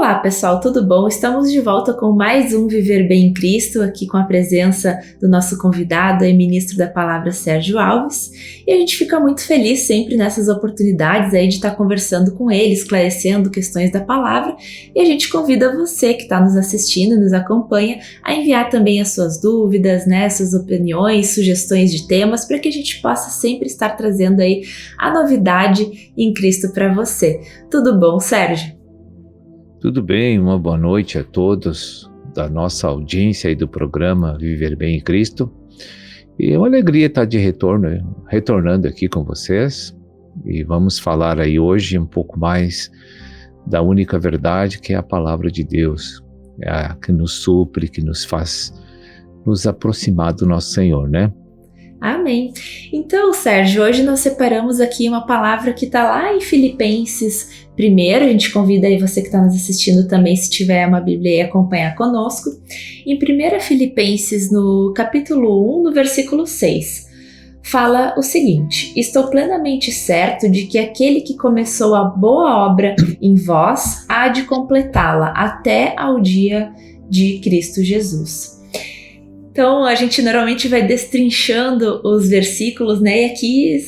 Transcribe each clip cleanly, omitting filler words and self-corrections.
Olá pessoal, tudo bom? Estamos de volta com mais um Viver Bem em Cristo, aqui com a presença do nosso convidado e ministro da palavra Sérgio Alves, e a gente fica muito feliz sempre nessas oportunidades aí de estar conversando com ele, esclarecendo questões da palavra, e a gente convida você que está nos assistindo, nos acompanha, a enviar também as suas dúvidas, né, suas opiniões, sugestões de temas, para que a gente possa sempre estar trazendo aí a novidade em Cristo para você. Tudo bom, Sérgio? Tudo bem, uma boa noite a todos da nossa audiência e do programa Viver Bem em Cristo. E é uma alegria estar de retornando aqui com vocês. E vamos falar aí hoje um pouco mais da única verdade, que é a palavra de Deus, é a que nos supre, que nos faz nos aproximar do nosso Senhor, né? Amém. Então, Sérgio, hoje nós separamos aqui uma palavra que está lá em Filipenses 1. A gente convida aí você que está nos assistindo também, se tiver uma Bíblia, a acompanhar conosco. Em 1 Filipenses, no capítulo 1, no versículo 6, fala o seguinte: estou plenamente certo de que aquele que começou a boa obra em vós há de completá-la até ao dia de Cristo Jesus. Então, a gente normalmente vai destrinchando os versículos, né? E aqui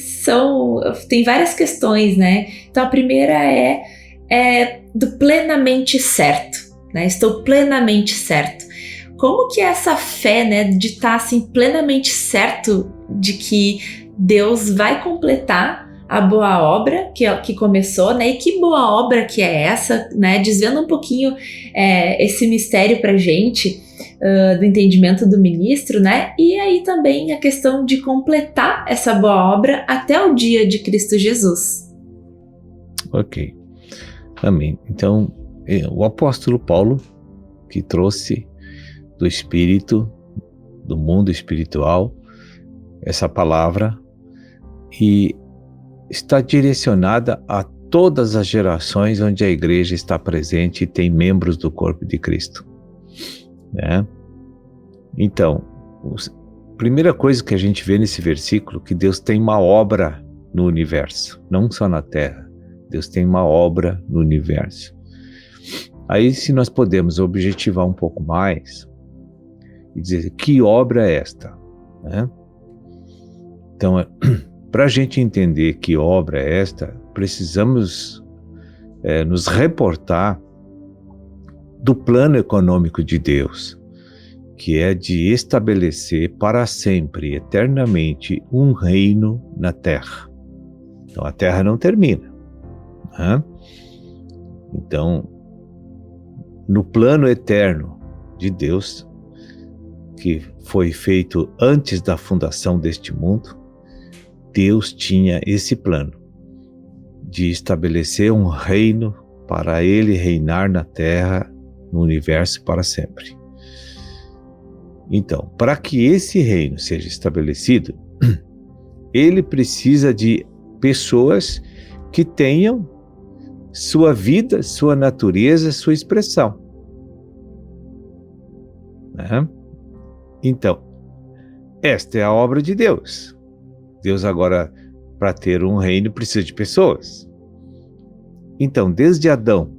tem várias questões, né? Então, a primeira é do plenamente certo, né? Estou plenamente certo. Como que é essa fé, né? De estar, assim, plenamente certo de que Deus vai completar a boa obra que começou, né? E que boa obra que é essa, né? Desvendo um pouquinho esse mistério pra gente, do entendimento do ministro, né? E aí também a questão de completar essa boa obra até o dia de Cristo Jesus. Ok, amém. Então, o apóstolo Paulo, que trouxe do Espírito, do mundo espiritual, essa palavra, e está direcionada a todas as gerações onde a igreja está presente e tem membros do corpo de Cristo, né? Então, a primeira coisa que a gente vê nesse versículo, que Deus tem uma obra no universo, não só na terra. Deus tem uma obra no universo. Aí, se nós podemos objetivar um pouco mais e dizer, que obra é esta, né? Então, para a gente entender que obra é esta, precisamos nos reportar do plano econômico de Deus, que é de estabelecer para sempre, eternamente, um reino na terra. Então, a terra não termina, né? Então, no plano eterno de Deus, que foi feito antes da fundação deste mundo, Deus tinha esse plano de estabelecer um reino para Ele reinar na terra, no universo para sempre. Então, para que esse reino seja estabelecido, Ele precisa de pessoas que tenham sua vida, sua natureza, sua expressão, né? Então, esta é a obra de Deus. Deus agora, para ter um reino, precisa de pessoas. Então, desde Adão,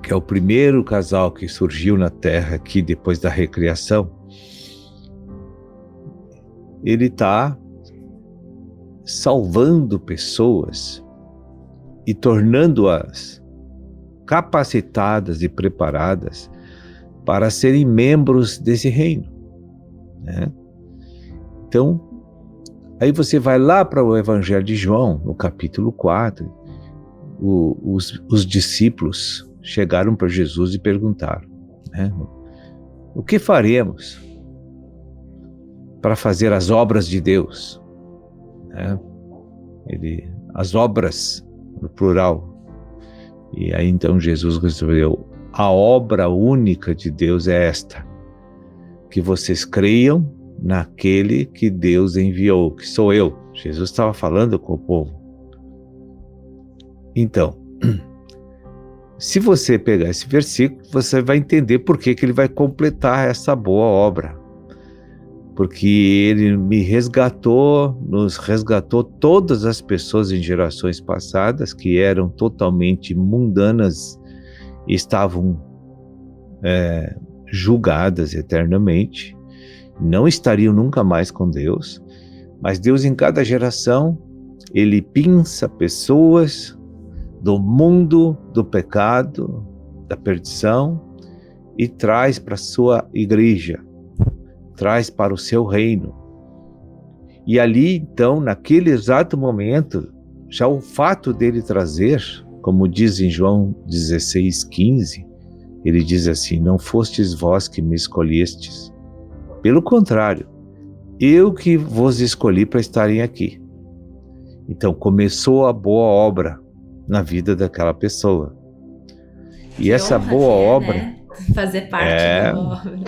que é o primeiro casal que surgiu na terra aqui depois da recriação, ele está salvando pessoas e tornando-as capacitadas e preparadas para serem membros desse reino, né? Então, aí você vai lá para o Evangelho de João, no capítulo 4, os discípulos chegaram para Jesus e perguntaram, né? O que faremos para fazer as obras de Deus, né? As obras, no plural. E aí então Jesus respondeu, a obra única de Deus é esta, que vocês creiam naquele que Deus enviou, que sou eu. Jesus estava falando com o povo. Então, se você pegar esse versículo, você vai entender por que ele vai completar essa boa obra. Porque ele me resgatou, nos resgatou todas as pessoas em gerações passadas que eram totalmente mundanas estavam julgadas eternamente, não estariam nunca mais com Deus, mas Deus, em cada geração, Ele pinça pessoas do mundo do pecado, da perdição, e traz para a sua igreja, traz para o seu reino. E ali, então, naquele exato momento, já o fato dele trazer, como diz em João 16:15, ele diz assim: não fostes vós que me escolhestes, pelo contrário, eu que vos escolhi para estarem aqui. Então começou a boa obra na vida daquela pessoa. E Que essa honra boa que é, obra, né? Fazer parte da obra.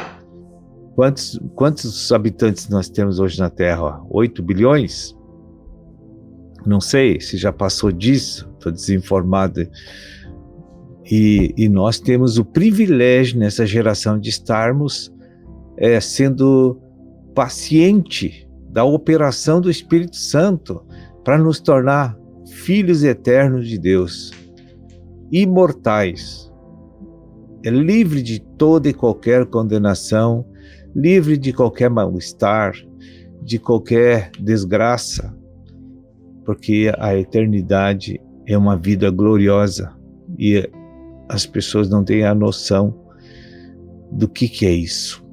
Quantos habitantes nós temos hoje na Terra? 8 bilhões? Não sei se já passou disso, estou desinformado. E nós temos o privilégio nessa geração de estarmos sendo paciente da operação do Espírito Santo para nos tornar filhos eternos de Deus, imortais, livre de toda e qualquer condenação, livre de qualquer mal-estar, de qualquer desgraça, porque a eternidade é uma vida gloriosa e as pessoas não têm a noção do que é isso.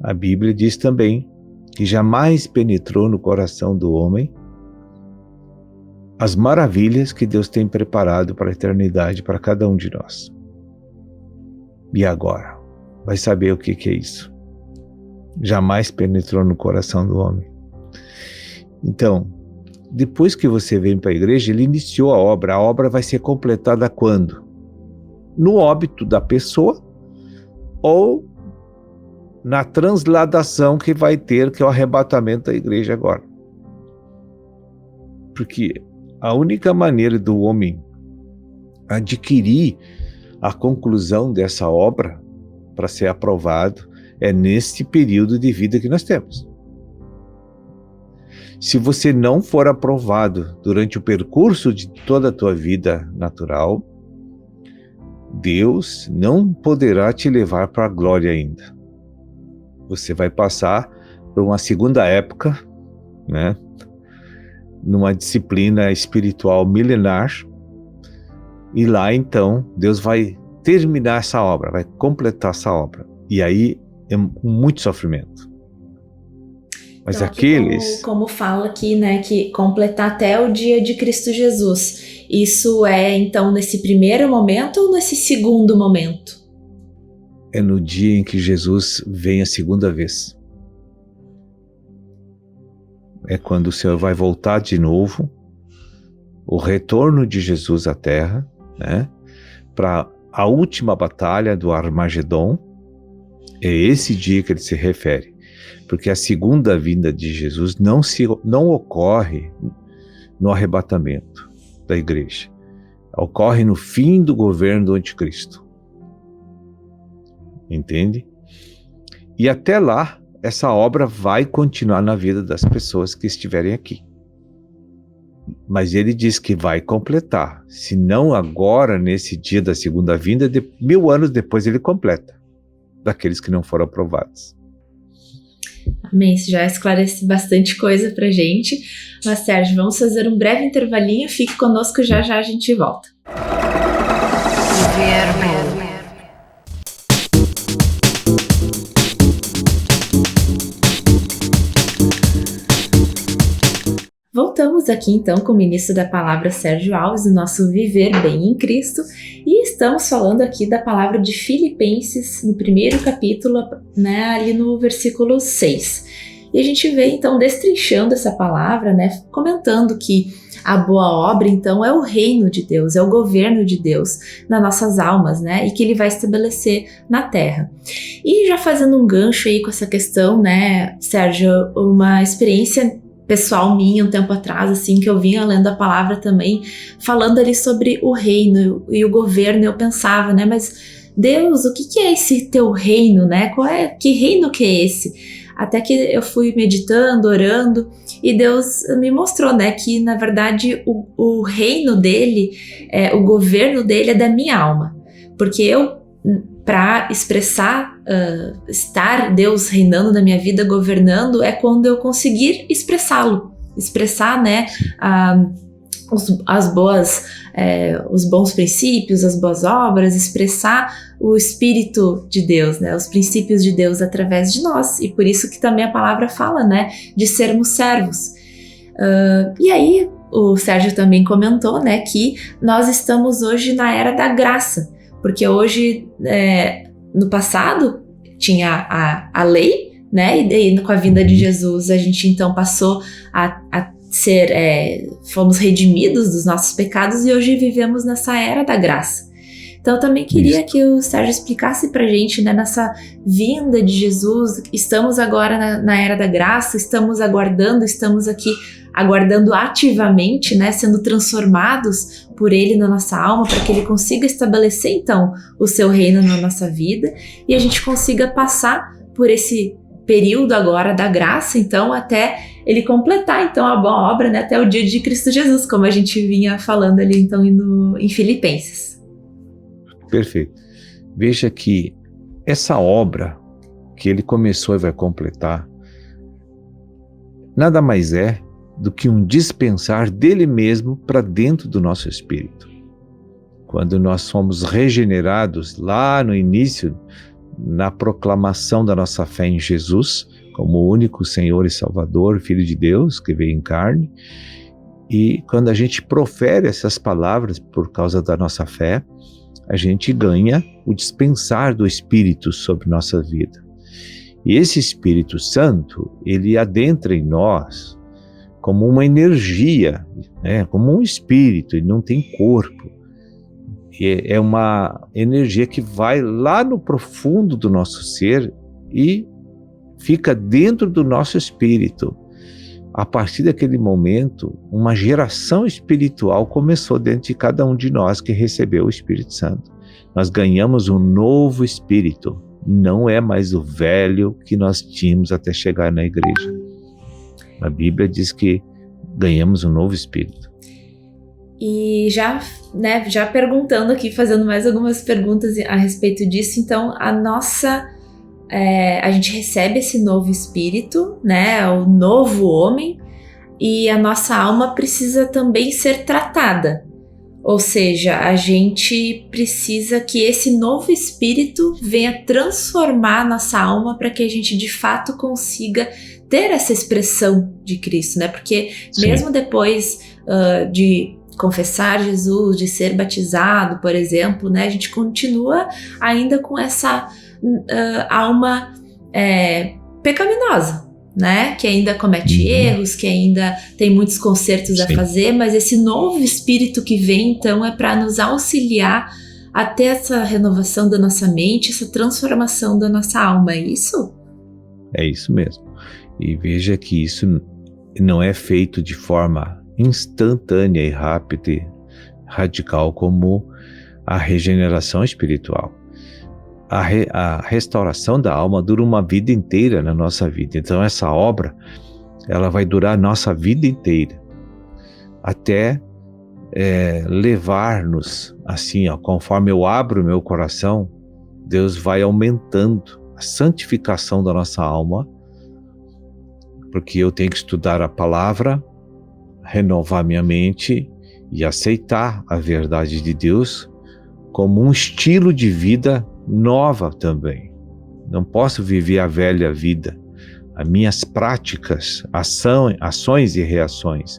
A Bíblia diz também que jamais penetrou no coração do homem as maravilhas que Deus tem preparado para a eternidade para cada um de nós. E agora? Vai saber o que é isso? Jamais penetrou no coração do homem. Então, depois que você vem para a igreja, ele iniciou a obra vai ser completada quando? No óbito da pessoa ou na transladação que vai ter, que é o arrebatamento da igreja agora. Porque a única maneira do homem adquirir a conclusão dessa obra para ser aprovado é neste período de vida que nós temos. Se você não for aprovado durante o percurso de toda a tua vida natural, Deus não poderá te levar para a glória ainda. Você vai passar por uma segunda época, né? Numa disciplina espiritual milenar, e lá então Deus vai terminar essa obra, vai completar essa obra, e aí é muito sofrimento. Mas então, aqueles... como fala aqui, né, que completar até o dia de Cristo Jesus, isso é então nesse primeiro momento ou nesse segundo momento? É no dia em que Jesus vem a segunda vez. É quando o Senhor vai voltar de novo, o retorno de Jesus à Terra, né, para a última batalha do Armagedon. É esse dia que ele se refere, porque a segunda vinda de Jesus não ocorre no arrebatamento da igreja, ocorre no fim do governo do anticristo. Entende? E até lá, essa obra vai continuar na vida das pessoas que estiverem aqui. Mas ele diz que vai completar. Se não agora, nesse dia da segunda vinda, 1000 anos depois ele completa, daqueles que não foram aprovados. Amém, isso já esclarece bastante coisa pra gente. Mas Sérgio, vamos fazer um breve intervalinho, fique conosco, já já a gente volta. Voltamos aqui então com o ministro da palavra Sérgio Alves, o nosso Viver Bem em Cristo, e estamos falando aqui da palavra de Filipenses, no primeiro capítulo, né, ali no versículo 6. E a gente vê então destrinchando essa palavra, né, comentando que a boa obra então é o reino de Deus, é o governo de Deus nas nossas almas, né, e que ele vai estabelecer na terra. E já fazendo um gancho aí com essa questão, né, Sérgio, uma experiência pessoal minha um tempo atrás, assim, que eu vinha lendo a palavra também, falando ali sobre o reino e o governo, eu pensava, né, mas Deus, o que é esse teu reino, né, que reino que é esse? Até que eu fui meditando, orando, e Deus me mostrou, né, que na verdade o reino dele, o governo dele é da minha alma. Porque eu, para expressar, estar Deus reinando na minha vida, governando, é quando eu conseguir expressá-lo. Expressar, né, os bons princípios, as boas obras, expressar o Espírito de Deus, né, os princípios de Deus através de nós. E por isso que também a palavra fala, né, de sermos servos. E aí, o Sérgio também comentou, né, que nós estamos hoje na era da graça, porque hoje, no passado, tinha a lei, né, e daí com a vinda de Jesus a gente então passou a ser, fomos redimidos dos nossos pecados e hoje vivemos nessa era da graça. Então eu também queria que o Sérgio explicasse pra gente, né, nessa vinda de Jesus, estamos agora na era da graça, estamos aqui aguardando ativamente, né, sendo transformados por Ele na nossa alma, para que Ele consiga estabelecer então o seu reino na nossa vida e a gente consiga passar por esse período agora da graça, então, até Ele completar então a boa obra, né, até o dia de Cristo Jesus, como a gente vinha falando ali então em Filipenses. Perfeito. Veja que essa obra que Ele começou e vai completar nada mais é do que um dispensar dele mesmo para dentro do nosso espírito. Quando nós somos regenerados lá no início, na proclamação da nossa fé em Jesus, como o único Senhor e Salvador, Filho de Deus, que veio em carne, e quando a gente profere essas palavras por causa da nossa fé, a gente ganha o dispensar do Espírito sobre nossa vida. E esse Espírito Santo, ele adentra em nós como uma energia, né? Como um espírito, ele não tem corpo. É uma energia que vai lá no profundo do nosso ser e fica dentro do nosso espírito. A partir daquele momento, uma geração espiritual começou dentro de cada um de nós que recebeu o Espírito Santo. Nós ganhamos um novo espírito, não é mais o velho que nós tínhamos até chegar na igreja. A Bíblia diz que ganhamos um novo espírito. E já perguntando aqui, fazendo mais algumas perguntas a respeito disso, então a gente recebe esse novo espírito, né, o novo homem, e a nossa alma precisa também ser tratada. Ou seja, a gente precisa que esse novo espírito venha transformar a nossa alma para que a gente de fato consiga ter essa expressão de Cristo, né? Porque mesmo depois de confessar Jesus, de ser batizado, por exemplo, né? A gente continua ainda com essa alma pecaminosa, né? Que ainda comete erros, que ainda tem muitos consertos a fazer, mas esse novo espírito que vem, então, é para nos auxiliar a ter essa renovação da nossa mente, essa transformação da nossa alma, é isso? É isso mesmo. E veja que isso não é feito de forma instantânea e rápida e radical como a regeneração espiritual. A restauração da alma dura uma vida inteira na nossa vida. Então essa obra, ela vai durar a nossa vida inteira, até levar-nos assim, conforme eu abro o meu coração, Deus vai aumentando a santificação da nossa alma, porque eu tenho que estudar a palavra, renovar minha mente e aceitar a verdade de Deus como um estilo de vida nova também. Não posso viver a velha vida. As minhas práticas, ações e reações,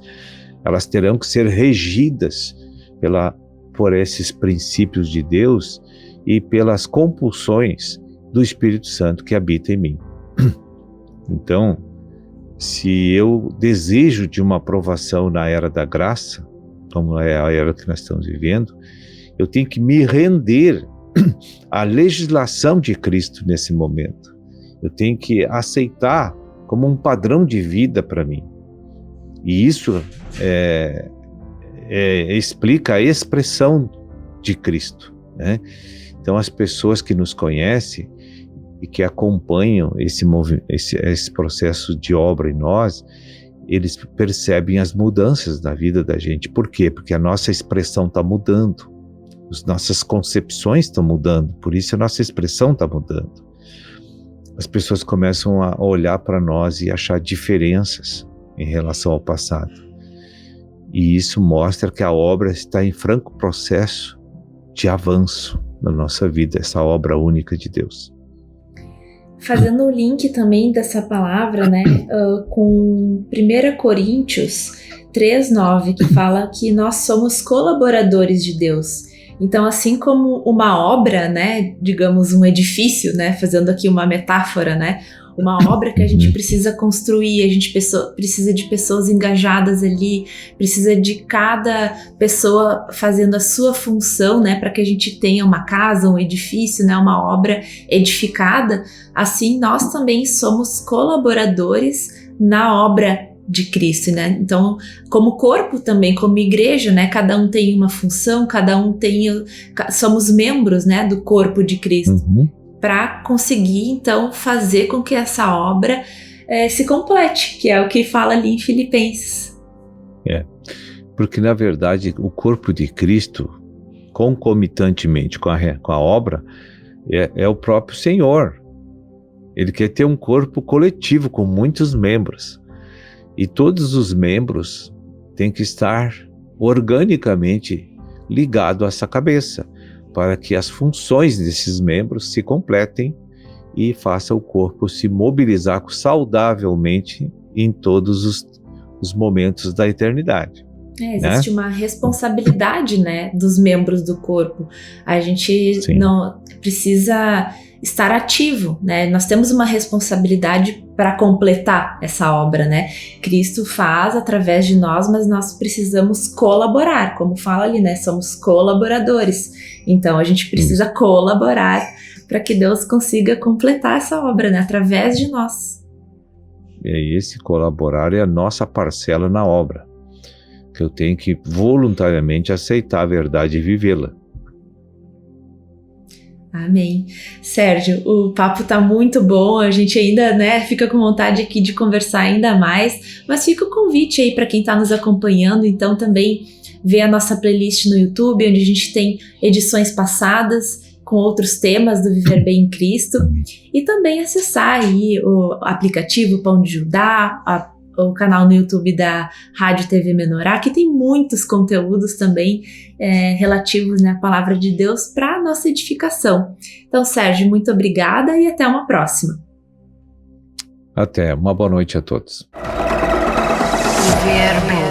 elas terão que ser regidas por esses princípios de Deus e pelas compulsões do Espírito Santo que habita em mim. Então, se eu desejo de uma aprovação na era da graça, como é a era que nós estamos vivendo, eu tenho que me render à legislação de Cristo nesse momento. Eu tenho que aceitar como um padrão de vida para mim. E isso explica a expressão de Cristo, né? Então as pessoas que nos conhecem e que acompanham esse processo de obra em nós, eles percebem as mudanças da vida da gente. Por quê? Porque a nossa expressão está mudando. As nossas concepções estão mudando, por isso a nossa expressão está mudando. As pessoas começam a olhar para nós e achar diferenças em relação ao passado. E isso mostra que a obra está em franco processo de avanço na nossa vida, essa obra única de Deus. Fazendo o link também dessa palavra, né, com 1 Coríntios 3:9, que fala que nós somos colaboradores de Deus. Então, assim como uma obra, né, digamos um edifício, né, fazendo aqui uma metáfora, né, uma obra que a gente precisa construir, a gente precisa de pessoas engajadas ali, precisa de cada pessoa fazendo a sua função, né, para que a gente tenha uma casa, um edifício, né, uma obra edificada. Assim, nós também somos colaboradores na obra de Cristo, né? Então, como corpo também, como igreja, né? Cada um tem uma função, somos membros, né, do corpo de Cristo, para conseguir, então, fazer com que essa obra se complete, que é o que fala ali em Filipenses. Porque na verdade o corpo de Cristo, concomitantemente com a obra, é o próprio Senhor. Ele quer ter um corpo coletivo com muitos membros. E todos os membros têm que estar organicamente ligados a essa cabeça, para que as funções desses membros se completem e faça o corpo se mobilizar saudavelmente em todos os momentos da eternidade. Existe uma responsabilidade, né, dos membros do corpo. A gente não precisa estar ativo, né? Nós temos uma responsabilidade para completar essa obra, né? Cristo faz através de nós, mas nós precisamos colaborar, como fala ali, né? Somos colaboradores. Então a gente precisa colaborar para que Deus consiga completar essa obra, né? Através de nós. E esse colaborar é a nossa parcela na obra, que eu tenho que voluntariamente aceitar a verdade e vivê-la. Amém. Sérgio, o papo tá muito bom, a gente ainda, né, fica com vontade aqui de conversar ainda mais, mas fica o convite aí para quem tá nos acompanhando, então também ver a nossa playlist no YouTube, onde a gente tem edições passadas com outros temas do Viver Bem em Cristo, e também acessar aí o aplicativo Pão de Judá, o canal no YouTube da Rádio TV Menorá, que tem muitos conteúdos também relativos, né, à Palavra de Deus para nossa edificação. Então, Sérgio, muito obrigada e até uma próxima. Até, uma boa noite a todos. Viver Bem.